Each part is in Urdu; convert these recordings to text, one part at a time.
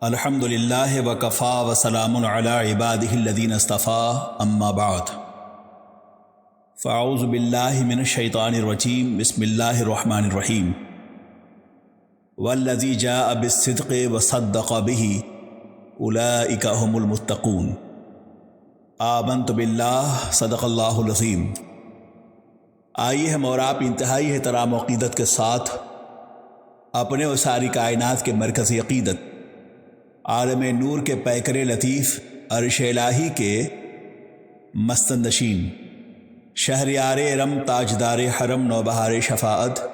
الحمد للہ وکفا وسلام علی عبادہ الذین اصطفیٰ اما بعد فاعوذ باللہ من الشیطان الرجیم بسم اللہ الرحمن الرحیم والذی جاء بالصدق وصدق بہ اولئک هم المتقون آمنت باللہ صدق اللہ العظیم۔ آئیے ہم اور آپ انتہائی احترام و عقیدت کے ساتھ اپنے و ساری کائنات کے مرکزی عقیدت عالم نور کے پیکر لطیف عرش الہی کے مستنشین شہریار ارم تاجدار حرم نوبہار شفاعت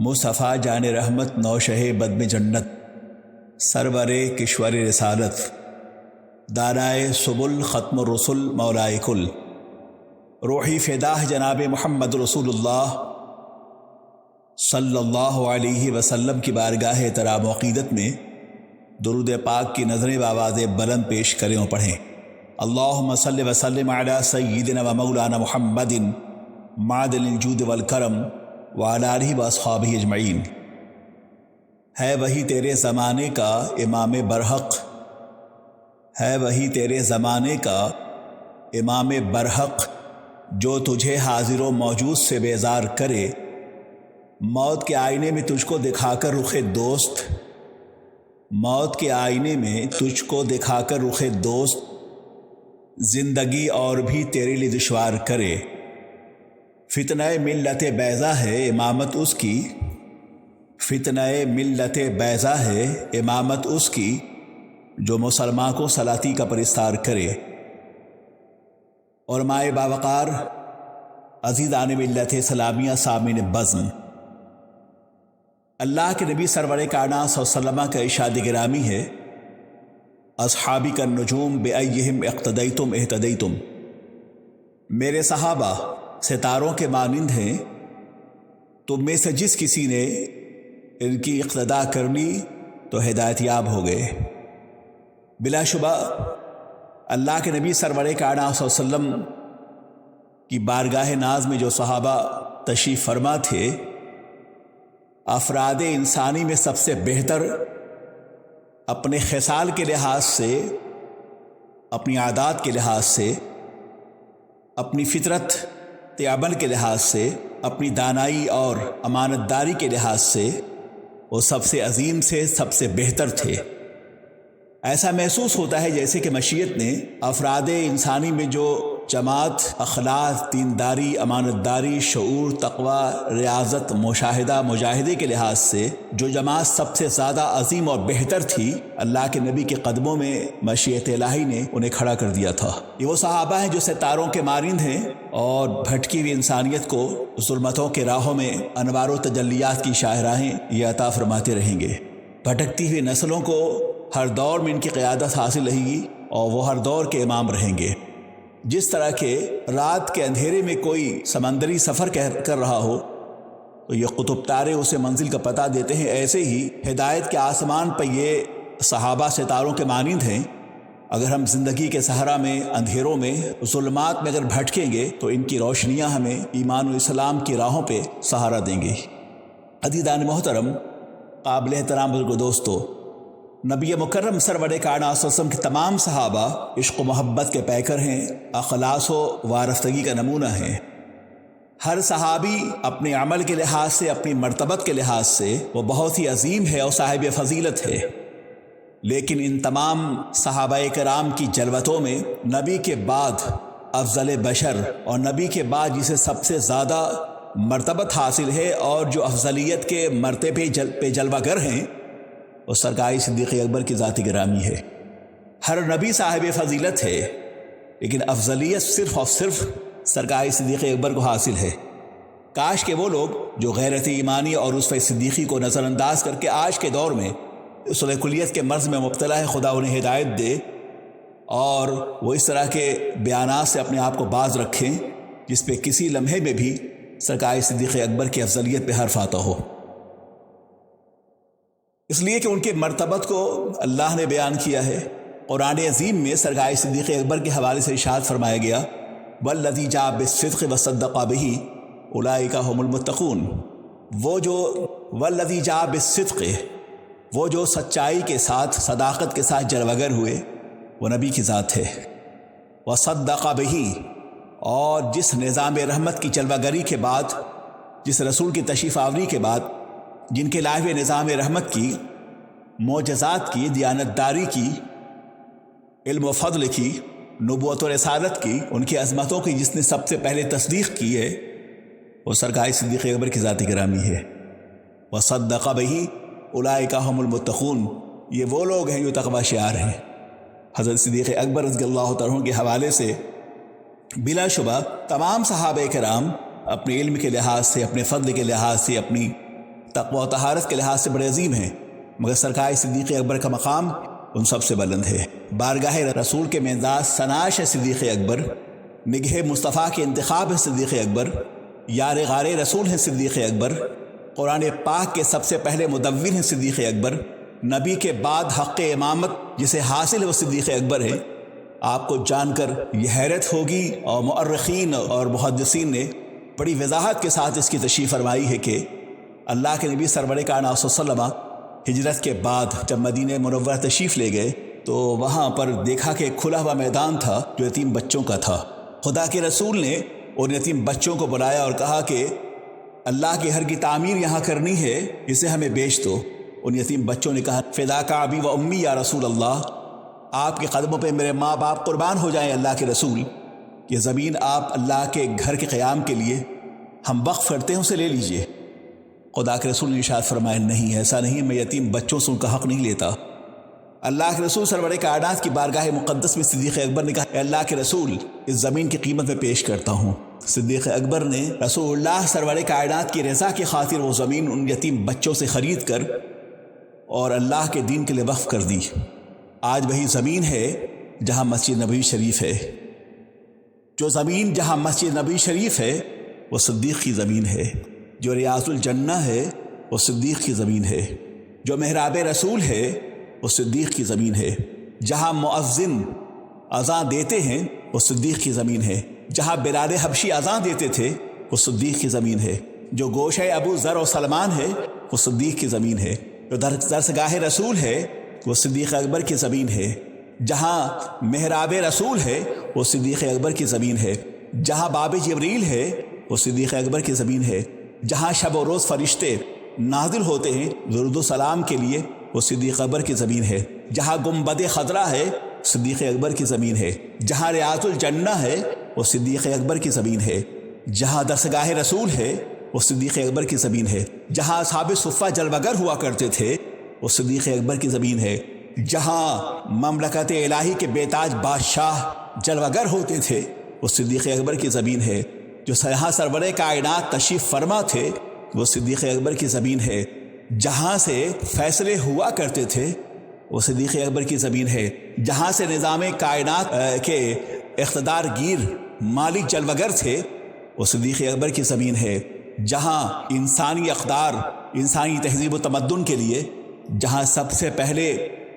مصطفیٰ جان رحمت نوشہ بدم جنت سرور کشور رسالت دانائے سبل ختم الرسل مولائے کل روحی فداہ جناب محمد رسول اللہ صلی اللہ علیہ وسلم کی بارگاہ احترام و عقیدت میں درود پاک کی نظریں بآواز بلند پیش کریں اور پڑھیں۔ اللہم صلی وسلم علی سیدنا و مولانا محمد معدن الجود والکرم وعلی آلہ و اصحابہ اجمعین۔ ہے وہی تیرے زمانے کا امام برحق، ہے وہی تیرے زمانے کا امام برحق، جو تجھے حاضر و موجود سے بیزار کرے، موت کے آئینے میں تجھ کو دکھا کر رخ دوست، موت کے آئینے میں تجھ کو دکھا کر رخ دوست، زندگی اور بھی تیرے لیے دشوار کرے۔ فتنہ ملت بیضا ہے امامت اس کی، فتنہ ملت بیضا ہے امامت اس کی، جو مسلمان کو سلاطی کا پرستار کرے۔ اور مائے باوقار عزیزان ملت سلامیہ سامعین بزم، اللہ کے نبی سرور کائنات صلی اللہ علیہ وسلم کا ارشاد گرامی ہے، اصحابی کا نجوم بأیہم اقتدیتم اہتدیتم، میرے صحابہ ستاروں کے مانند ہیں، تم میں سے جس کسی نے ان کی اقتداء کر لی تو ہدایت یاب ہو گئے۔ بلا شبہ اللہ کے نبی سرور کائنات صلی اللہ علیہ وسلم کی بارگاہ ناز میں جو صحابہ تشریف فرما تھے، افراد انسانی میں سب سے بہتر، اپنے خصال کے لحاظ سے، اپنی عادات کے لحاظ سے، اپنی فطرت عمل کے لحاظ سے، اپنی دانائی اور امانت داری کے لحاظ سے وہ سب سے عظیم سے سب سے بہتر تھے۔ ایسا محسوس ہوتا ہے جیسے کہ مشیت نے افراد انسانی میں جو جماعت، اخلاص، دینداری، امانت داری، شعور، تقوی، ریاضت، مشاہدہ، مجاہدے کے لحاظ سے جو جماعت سب سے زیادہ عظیم اور بہتر تھی، اللہ کے نبی کے قدموں میں مشیت الہی نے انہیں کھڑا کر دیا تھا۔ یہ وہ صحابہ ہیں جو ستاروں کے مانند ہیں اور بھٹکی ہوئی انسانیت کو ظلمتوں کے راہوں میں انوار و تجلیات کی شاہراہیں یہ عطا فرماتے رہیں گے۔ بھٹکتی ہوئی نسلوں کو ہر دور میں ان کی قیادت حاصل رہے گی اور وہ ہر دور کے امام رہیں گے۔ جس طرح کہ رات کے اندھیرے میں کوئی سمندری سفر کر رہا ہو تو یہ قطب تارے اسے منزل کا پتہ دیتے ہیں، ایسے ہی ہدایت کے آسمان پر یہ صحابہ ستاروں کے مانند ہیں۔ اگر ہم زندگی کے صحرا میں، اندھیروں میں، ظلمات میں اگر بھٹکیں گے تو ان کی روشنیاں ہمیں ایمان و اسلام کی راہوں پہ سہارا دیں گی۔ عزیزان محترم، قابل احترام بزرگ دوستو، نبی مکرم سرور کائنات صلی اللہ علیہ وسلم کے تمام صحابہ عشق و محبت کے پیکر ہیں، اخلاص و وارفتگی کا نمونہ ہیں۔ ہر صحابی اپنے عمل کے لحاظ سے، اپنی مرتبت کے لحاظ سے وہ بہت ہی عظیم ہے اور صاحب فضیلت ہے، لیکن ان تمام صحابہ کرام کی جلوتوں میں نبی کے بعد افضل بشر اور نبی کے بعد جسے سب سے زیادہ مرتبت حاصل ہے اور جو افضلیت کے مرتبے پہ جلوہ گر ہیں، وہ سرکار صدیق اکبر کی ذات گرامی ہے۔ ہر نبی صاحب فضیلت ہے، لیکن افضلیت صرف اور صرف سرکار صدیق اکبر کو حاصل ہے۔ کاش کہ وہ لوگ جو غیرت ایمانی اور رسوہ صدیقی کو نظر انداز کر کے آج کے دور میں اصول کلیت کے مرض میں مبتلا ہے، خدا انہیں ہدایت دے اور وہ اس طرح کے بیانات سے اپنے آپ کو باز رکھیں جس پہ کسی لمحے میں بھی سرکار صدیق اکبر کی افضلیت پہ حرف آتا ہو۔ اس لیے کہ ان کے مرتبت کو اللہ نے بیان کیا ہے۔ قرآن عظیم میں سرکار صدیق اکبر کے حوالے سے ارشاد فرمایا گیا، والذی جاء بالصدق وصدق بہ اولئک هم المتقون، وہ جو والذی جاء بالصدق، وہ جو سچائی کے ساتھ صداقت کے ساتھ جلوگر ہوئے، وہ نبی کی ذات ہے۔ وصدق بہ، اور جس نظام رحمت کی جلوگری کے بعد، جس رسول کی تشریف آوری کے بعد، جن کے لائے ہوئے نظام رحمت کی، معجزات کی، دیانتداری کی، علم و فضل کی، نبوت و رسالت کی، ان کی عظمتوں کی جس نے سب سے پہلے تصدیق کی ہے، وہ سرکار صدیق اکبر کی ذات گرامی ہے۔ وصدق بہ اولئک هم المتقون، یہ وہ لوگ ہیں جو تقوی شعار ہیں۔ حضرت صدیق اکبر رضی اللہ تعالیٰ عنہ کے حوالے سے بلا شبہ تمام صحابہ کرام اپنے علم کے لحاظ سے، اپنے فضل کے لحاظ سے، اپنی تقوی و طہارت کے لحاظ سے بڑے عظیم ہیں، مگر سرکار صدیق اکبر کا مقام ان سب سے بلند ہے۔ بارگاہ رسول کے معزاز سناش ہے صدیق اکبر، نگہ مصطفیٰ کے انتخاب ہے صدیق اکبر، یار غار رسول ہیں صدیق اکبر، قرآن پاک کے سب سے پہلے مدون ہیں صدیق اکبر، نبی کے بعد حق امامت جسے حاصل ہے وہ صدیق اکبر ہے۔ آپ کو جان کر یہ حیرت ہوگی، اور مؤرخین اور محدثین نے بڑی وضاحت کے ساتھ اس کی تشریح فرمائی ہے کہ اللہ کے نبی سرور کائنات صلی اللہ علیہ وسلم ہجرت کے بعد جب مدینہ منورہ تشریف لے گئے تو وہاں پر دیکھا کہ کھلا ہوا میدان تھا جو یتیم بچوں کا تھا۔ خدا کے رسول نے ان یتیم بچوں کو بلایا اور کہا کہ اللہ کے گھر کی تعمیر یہاں کرنی ہے، اسے ہمیں بیچ دو۔ ان یتیم بچوں نے کہا فداک ابی و امی یا رسول اللہ، آپ کے قدموں پہ میرے ماں باپ قربان ہو جائیں اللہ کے رسول، یہ زمین آپ اللہ کے گھر کے قیام کے لیے ہم وقف کرتے ہیں، اسے لے لیجئے۔ خدا کے رسول نے ارشاد فرمایا نہیں، ایسا نہیں، میں یتیم بچوں سے ان کا حق نہیں لیتا۔ اللہ کے رسول سرور کائنات کی بارگاہ مقدس میں صدیق اکبر نے کہا اے اللہ کے رسول، اس زمین کی قیمت میں پیش کرتا ہوں۔ صدیق اکبر نے رسول اللہ سرور کائنات کی رضا کی خاطر وہ زمین ان یتیم بچوں سے خرید کر اور اللہ کے دین کے لیے وقف کر دی۔ آج وہی زمین ہے جہاں مسجد نبوی شریف ہے، جو زمین جہاں مسجد نبوی شریف ہے وہ صدیق کی زمین ہے، جو ریاض الجنہ ہے وہ صدیق کی زمین ہے، جو محراب رسول ہے وہ صدیق کی زمین ہے، جہاں مؤذن اذان دیتے ہیں وہ صدیق کی زمین ہے، جہاں بلال حبشی اذان دیتے تھے وہ صدیق کی زمین ہے، جو گوشہ ابو ذر و سلمان ہے وہ صدیق کی زمین ہے، جو درسگاہ رسول ہے وہ صدیق اکبر کی زمین ہے، جہاں محراب رسول ہے وہ صدیق اکبر کی زمین ہے، جہاں باب جبریل ہے وہ صدیق اکبر کی زمین ہے، جہاں شب و روز فرشتے نازل ہوتے ہیں درود و سلام کے لیے وہ صدیق اکبر کی زمین ہے، جہاں گنبد خضرا ہے صدیق اکبر کی زمین ہے، جہاں ریاض الجنہ ہے وہ صدیق اکبر کی زمین ہے، جہاں درسگاہ رسول ہے وہ صدیق اکبر کی زمین ہے، جہاں اصحاب صفہ جلوگر ہوا کرتے تھے وہ صدیق اکبر کی زمین ہے، جہاں مملکت الہی کے بے تاج بادشاہ جلوگر ہوتے تھے وہ صدیق اکبر کی زمین ہے، جو یہاں سرور کائنات تشریف فرما تھے وہ صدیق اکبر کی زمین ہے، جہاں سے فیصلے ہوا کرتے تھے وہ صدیق اکبر کی زمین ہے، جہاں سے نظام کائنات کے اقتدار گیر مالک جلوگر تھے وہ صدیق اکبر کی زمین ہے، جہاں انسانی اقدار، انسانی تہذیب و تمدن کے لیے جہاں سب سے پہلے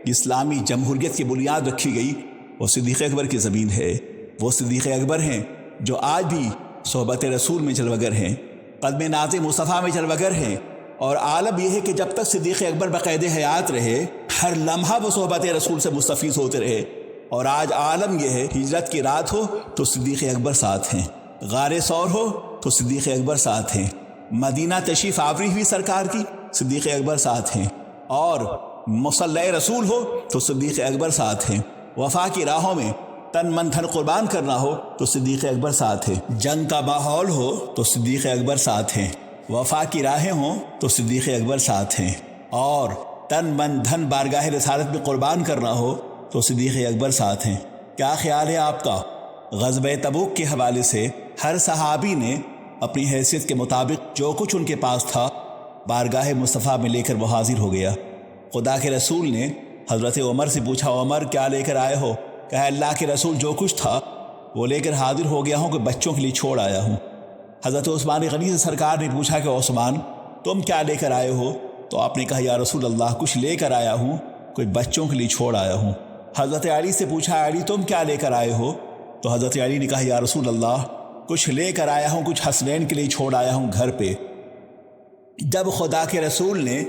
اسلامی جمہوریت کی بنیاد رکھی گئی وہ صدیق اکبر کی زمین ہے۔ وہ صدیق اکبر ہیں جو آج بھی صحبت رسول میں جلوگر ہیں، قدم ناز مصطفیٰ میں جلوگر ہیں، اور عالم یہ ہے کہ جب تک صدیق اکبر بقید حیات رہے ہر لمحہ وہ صحبت رسول سے مستفیض ہوتے رہے، اور آج عالم یہ ہے ہجرت کی رات ہو تو صدیق اکبر ساتھ ہیں، غار ثور ہو تو صدیق اکبر ساتھ ہیں، مدینہ تشریف آوری ہوئی سرکار کی صدیق اکبر ساتھ ہیں، اور مصلی رسول ہو تو صدیق اکبر ساتھ ہیں، وفا کی راہوں میں تن من دھن قربان کرنا ہو تو صدیق اکبر ساتھ ہیں، جنگ کا ماحول ہو تو صدیق اکبر ساتھ ہیں، وفا کی راہیں ہوں تو صدیق اکبر ساتھ ہیں، اور تن من دھن بارگاہ رسالت میں قربان کرنا ہو تو صدیق اکبر ساتھ ہیں۔ کیا خیال ہے آپ کا؟ غزوہ تبوک کے حوالے سے ہر صحابی نے اپنی حیثیت کے مطابق جو کچھ ان کے پاس تھا بارگاہ مصطفیٰ میں لے کر وہ حاضر ہو گیا۔ خدا کے رسول نے حضرت عمر سے پوچھا عمر کیا لے کر آئے ہو؟ کہا اللہ کے رسول جو کچھ تھا وہ لے کر حاضر ہو گیا ہوں کہ بچوں کے لیے چھوڑ آیا ہوں۔ حضرت عثمان غنی سے سرکار نے پوچھا کہ عثمان تم کیا لے کر آئے ہو؟ تو آپ نے کہا یا رسول اللہ کچھ لے کر آیا ہوں، کچھ بچوں کے لیے چھوڑ آیا ہوں۔ حضرت علی سے پوچھا علی تم کیا لے کر آئے ہو؟ تو حضرت علی نے کہا یا رسول اللہ کچھ لے کر آیا ہوں، کچھ حسنین کے لیے چھوڑ آیا ہوں گھر پہ۔ جب خدا کے رسول نے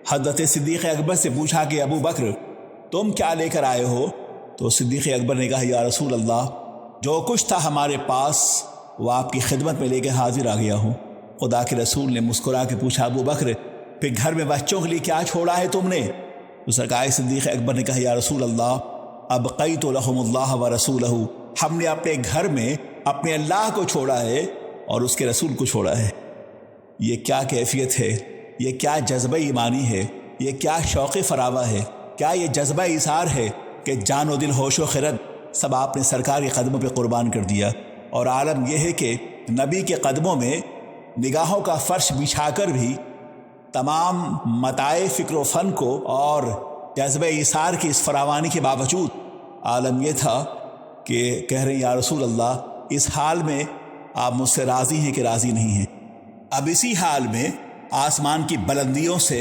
حضرت صدیق اکبر سے پوچھا کہ ابو بکر تم کیا لے کر آئے ہو، تو صدیق اکبر نے کہا یا رسول اللہ جو کچھ تھا ہمارے پاس وہ آپ کی خدمت میں لے کے حاضر آ گیا ہوں۔ خدا کے رسول نے مسکرا کے پوچھا ابو بکر پھر گھر میں بچوں کے لیے کیا چھوڑا ہے تم نے؟ تو سرکار صدیق اکبر نے کہا یا رسول اللہ ابقیت لہم اللہ ورسولہ، ہم نے اپنے گھر میں اپنے اللہ کو چھوڑا ہے اور اس کے رسول کو چھوڑا ہے۔ یہ کیا کیفیت ہے، یہ کیا جذبہ ایمانی ہے، یہ کیا شوق فراوہ ہے، کیا یہ جذبہ ایثار ہے کہ جان و دل ہوش و خرد سب آپ نے سرکار کے قدموں پہ قربان کر دیا۔ اور عالم یہ ہے کہ نبی کے قدموں میں نگاہوں کا فرش بچھا کر بھی تمام متاع فکر و فن کو اور جذبہ ایثار کی اس فراوانی کے باوجود عالم یہ تھا کہ کہہ رہے ہیں یا رسول اللہ اس حال میں آپ مجھ سے راضی ہیں کہ راضی نہیں ہیں؟ اب اسی حال میں آسمان کی بلندیوں سے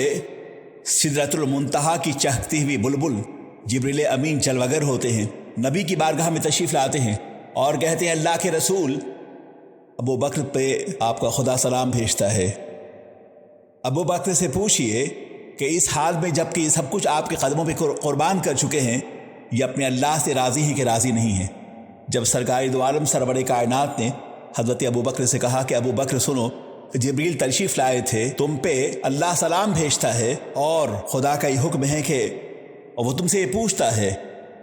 سدرۃ المنتہا کی چہکتی ہوئی بلبل جبریل امین جلوگر ہوتے ہیں، نبی کی بارگاہ میں تشریف لاتے ہیں اور کہتے ہیں اللہ کے رسول ابو بکر پہ آپ کا خدا سلام بھیجتا ہے۔ ابو بکر سے پوچھئے کہ اس حال میں جب کہ یہ سب کچھ آپ کے قدموں پہ قربان کر چکے ہیں یہ اپنے اللہ سے راضی ہیں کہ راضی نہیں ہیں؟ جب سرکار دو عالم سرور کائنات نے حضرت ابو بکر سے کہا کہ ابو بکر سنو، جبریل تشریف لائے تھے، تم پہ اللہ سلام بھیجتا ہے اور خدا کا یہ حکم ہے کہ وہ تم سے یہ پوچھتا ہے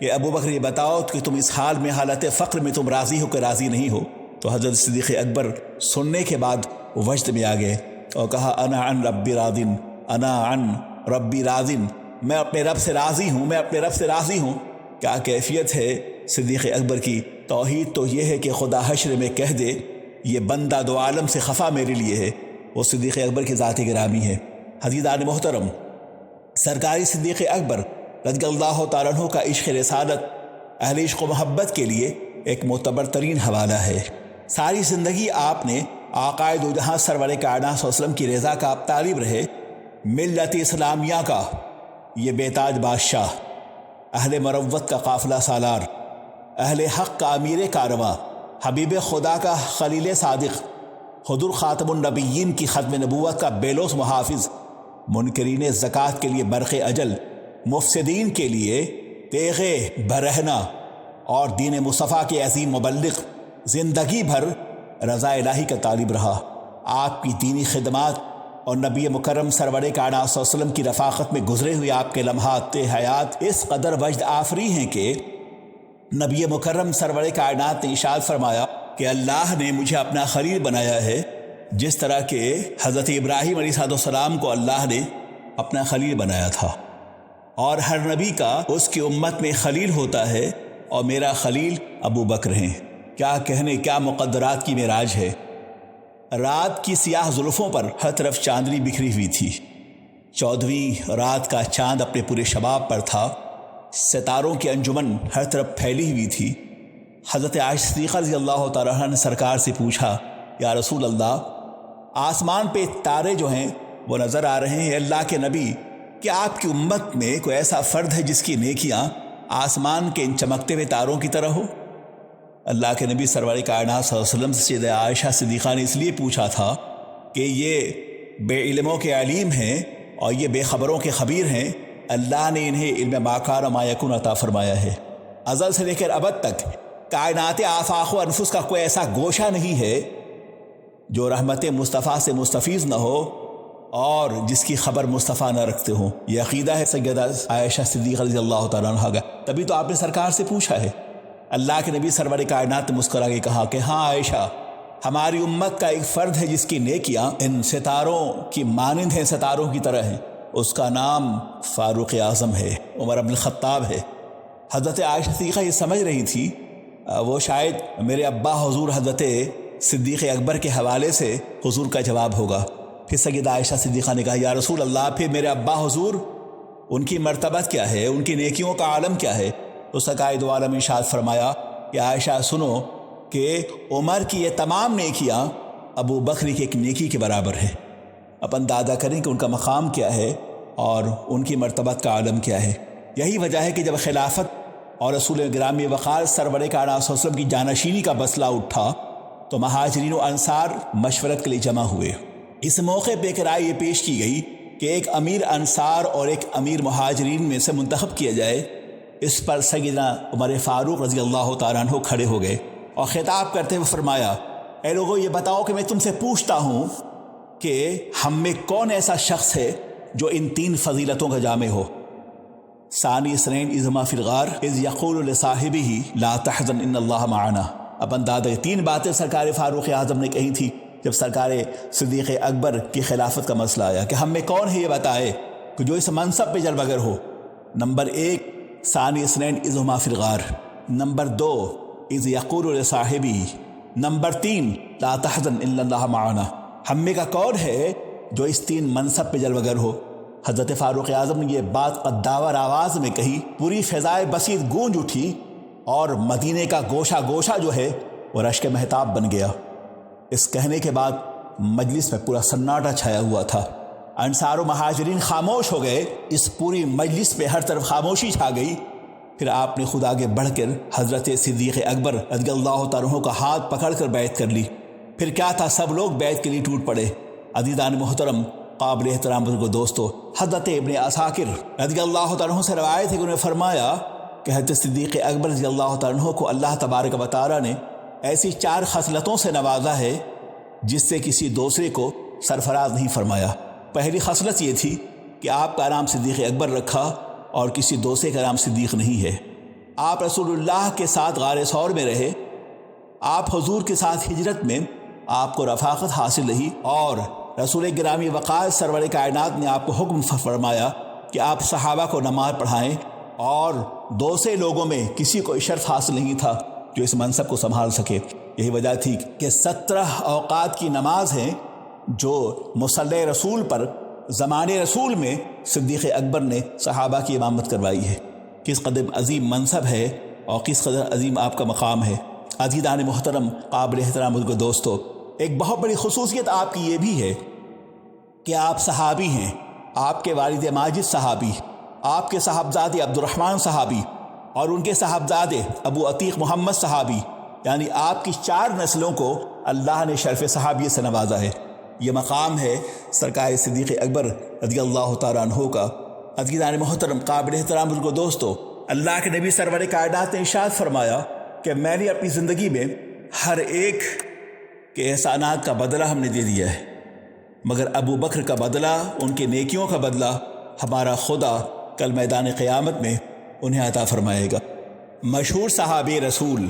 کہ ابو بکر یہ بتاؤ کہ تم اس حال میں حالت فقر میں تم راضی ہو کہ راضی نہیں ہو؟ تو حضرت صدیق اکبر سننے کے بعد وجد میں آ گئے اور کہا انا عن ربی راضٍ، انا عن ربی راضٍ، میں اپنے رب سے راضی ہوں، میں اپنے رب سے راضی ہوں۔ کیا کیفیت ہے صدیق اکبر کی! توحید تو یہ ہے کہ خدا حشر میں کہہ دے یہ بندہ دو عالم سے خفا میرے لیے ہے، وہ صدیق اکبر کی ذات گرامی ہے۔ حضرات محترم، سرکاری صدیق اکبر رضی اللہ تعالیٰ عنہ کا عشق رسالت اہل عشق و محبت کے لیے ایک معتبر ترین حوالہ ہے۔ ساری زندگی آپ نے آقائے دو جہاں سرور کائنات صلی اللہ علیہ وسلم کی رضا کا آپ طالب رہے، ملت اسلامیہ کا یہ بے تاج بادشاہ، اہل مروت کا قافلہ سالار، اہل حق کا امیر کارواں، حبیب خدا کا خلیل صادق، حضور خاتم النبیین کی ختم نبوت کا بے لوث محافظ، منکرین زکوٰۃ کے لیے برق اجل، مفسدین کے لیے تیغ برہنہ اور دین مصطفیٰ کے عظیم مبلغ، زندگی بھر رضا الہی کا طالب رہا۔ آپ کی دینی خدمات اور نبی مکرم سرور کائنات صلی اللہ علیہ وسلم کی رفاقت میں گزرے ہوئے آپ کے لمحات حیات اس قدر وجد آفری ہیں کہ نبی مکرم سرور کائنات نے ارشاد فرمایا کہ اللہ نے مجھے اپنا خلیل بنایا ہے، جس طرح کہ حضرت ابراہیم علیہ السلام کو اللہ نے اپنا خلیل بنایا تھا۔ اور ہر نبی کا اس کی امت میں خلیل ہوتا ہے، اور میرا خلیل ابو بکر ہیں۔ کیا کہنے، کیا مقدرات کی معراج ہے! رات کی سیاہ زلفوں پر ہر طرف چاندنی بکھری ہوئی تھی، 14ویں رات کا چاند اپنے پورے شباب پر تھا، ستاروں کی انجمن ہر طرف پھیلی ہوئی تھی۔ حضرت عائشہ صدیقہ رضی اللہ تعالیٰ عنہ نے سرکار سے پوچھا یا رسول اللہ آسمان پہ تارے جو ہیں وہ نظر آ رہے ہیں، اللہ کے نبی کیا آپ کی امت میں کوئی ایسا فرد ہے جس کی نیکیاں آسمان کے ان چمکتے ہوئے تاروں کی طرح ہو؟ اللہ کے نبی سرور کائنات صلی اللہ علیہ وسلم سے سیدہ عائشہ صدیقہ نے اس لیے پوچھا تھا کہ یہ بے علموں کے علیم ہیں اور یہ بے خبروں کے خبیر ہیں، اللہ نے انہیں علم ما کان و ما یکون عطا فرمایا ہے۔ ازل سے لے کر ابد تک کائنات آفاق و انفس کا کوئی ایسا گوشہ نہیں ہے جو رحمت مصطفیٰ سے مستفیض نہ ہو اور جس کی خبر مصطفیٰ نہ رکھتے ہوں۔ یہ عقیدہ ہے سیدہ عائشہ صدیقہ رضی اللہ تعالیٰ عنہ کا۔ تبھی تو آپ نے سرکار سے پوچھا ہے۔ اللہ کے نبی سرور کائنات نے مسکرا کے کہا کہ ہاں عائشہ، ہماری امت کا ایک فرد ہے جس کی نیکیاں ان ستاروں کی مانند ہیں، ستاروں کی طرح ہیں، اس کا نام فاروق اعظم ہے، عمر بن الخطاب ہے۔ حضرت عائشہ صدیقہ یہ سمجھ رہی تھی وہ شاید میرے ابا حضور حضرت صدیق اکبر کے حوالے سے حضور کا جواب ہوگا۔ پھر سیدہ عائشہ صدیقہ نے کہا یا رسول اللہ پھر میرے ابا حضور ان کی مرتبت کیا ہے، ان کی نیکیوں کا عالم کیا ہے؟ تو سرکار دو عالم ارشاد فرمایا کہ عائشہ سنو کہ عمر کی یہ تمام نیکیاں ابو بکر کی ایک نیکی کے برابر ہے۔ اب اندازہ کریں کہ ان کا مقام کیا ہے اور ان کی مرتبت کا عالم کیا ہے۔ یہی وجہ ہے کہ جب خلافت اور رسول گرامی وقار سرور کائنات صلی اللہ علیہ وسلم کی جانشینی کا مسئلہ اٹھا تو مہاجرین و انصار مشورت کے لیے جمع ہوئے۔ اس موقع پہ ایک رائے یہ پیش کی گئی کہ ایک امیر انصار اور ایک امیر مہاجرین میں سے منتخب کیا جائے۔ اس پر سیدنا عمر فاروق رضی اللہ تعالیٰ عنہ کھڑے ہو گئے اور خطاب کرتے ہوئے فرمایا، اے لوگوں یہ بتاؤ کہ میں تم سے پوچھتا ہوں کہ ہم میں کون ایسا شخص ہے جو ان 3 فضیلتوں کا جامع ہو؟ ثانی اثنین اذ ہما فی الغار اذ یقول لصاحبہ لا تحزن ان اللہ معنا۔ اب اندازہ 3 باتیں سرکار فاروق اعظم نے کہی تھی جب سرکار صدیق اکبر کی خلافت کا مسئلہ آیا کہ ہم میں کون ہے یہ بتائے کہ جو اس منصب پہ جلوگر ہو۔ نمبر 1 ثانی اثنین اذ ہما فی الغار، نمبر 2 اذ یقول لصاحبہ، نمبر 3 لا تحزن ان اللہ معنا۔ ہم میں کا کون ہے جو اس 3 منصب پہ جلوگر ہو؟ حضرت فاروق اعظم نے یہ بات قداور آواز میں کہی، پوری فضائے بسیط گونج اٹھی اور مدینے کا گوشہ گوشہ جو ہے وہ رشک مہتاب بن گیا۔ اس کہنے کے بعد مجلس میں پورا سناٹا چھایا ہوا تھا، انصار و مہاجرین خاموش ہو گئے، اس پوری مجلس پہ ہر طرف خاموشی چھا گئی۔ پھر آپ نے خود آگے بڑھ کر حضرت صدیق اکبر رضی اللہ تعالیٰ عنہ کا ہاتھ پکڑ کر بیعت کر لی۔ پھر کیا تھا، سب لوگ بیعت کے لیے ٹوٹ پڑے۔ عزیزان محترم، قابل احترام بزرگوں دوستو، حضرت ابن عساکر رضی اللہ تعالیٰ عنہ سے روایت ہے کہ انہوں نے فرمایا کہ حضرت صدیق اکبر رضی اللہ تعالیٰ عنہ کو اللہ تبارک و تعالیٰ نے ایسی 4 خصلتوں سے نوازا ہے جس سے کسی دوسرے کو سرفراز نہیں فرمایا۔ پہلی خصلت یہ تھی کہ آپ کا نام صدیق اکبر رکھا اور کسی دوسرے کا نام صدیق نہیں ہے۔ آپ رسول اللہ کے ساتھ غار ثور میں رہے، آپ حضور کے ساتھ ہجرت میں آپ کو رفاقت حاصل رہی، اور رسول گرامی وقار سرور کائنات نے آپ کو حکم فرمایا کہ آپ صحابہ کو نماز پڑھائیں، اور دوسرے لوگوں میں کسی کو شرف حاصل نہیں تھا جو اس منصب کو سنبھال سکے۔ یہی وجہ تھی کہ 17 اوقات کی نماز ہیں جو مصلی رسول پر زمانے رسول میں صدیق اکبر نے صحابہ کی امامت کروائی ہے۔ کس قدر عظیم منصب ہے اور کس قدر عظیم آپ کا مقام ہے۔ عزیزان محترم، قابل احترام بزرگوں دوستو، ایک بہت بڑی خصوصیت آپ کی یہ بھی ہے کہ آپ صحابی ہیں، آپ کے والد ماجد صحابی، آپ کے صاحبزادے عبد الرحمن صحابی، اور ان کے صاحبزادے ابو عتیق محمد صحابی، یعنی آپ کی 4 نسلوں کو اللہ نے شرف صحابیت سے نوازا ہے۔ یہ مقام ہے سرکار صدیق اکبر رضی اللہ تعالیٰ عنہ کا۔ عزیزان محترم، قابل احترام بزرگوں دوستو، اللہ کے نبی سرور کائنات نے ارشاد فرمایا کہ میں نے اپنی زندگی میں ہر ایک کے احسانات کا بدلہ ہم نے دے دیا ہے، مگر ابو بکر کا بدلہ، ان کے نیکیوں کا بدلہ ہمارا خدا کل میدان قیامت میں انہیں عطا فرمائے گا۔ مشہور صحابی رسول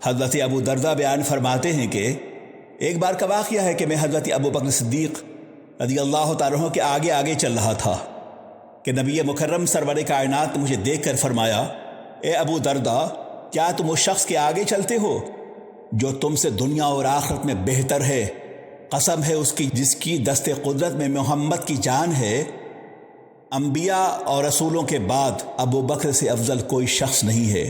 حضرت ابو دردہ بیان فرماتے ہیں کہ ایک بار کا واقعہ ہے کہ میں حضرت ابو بکر صدیق رضی اللہ تعالیٰ عنہ کے آگے آگے چل رہا تھا کہ نبی مکرم سرور کائنات نے مجھے دیکھ کر فرمایا، اے ابو دردہ، کیا تم اس شخص کے آگے چلتے ہو جو تم سے دنیا اور آخرت میں بہتر ہے؟ قسم ہے اس کی جس کی دست قدرت میں محمد کی جان ہے، انبیاء اور رسولوں کے بعد ابو بکر سے افضل کوئی شخص نہیں ہے۔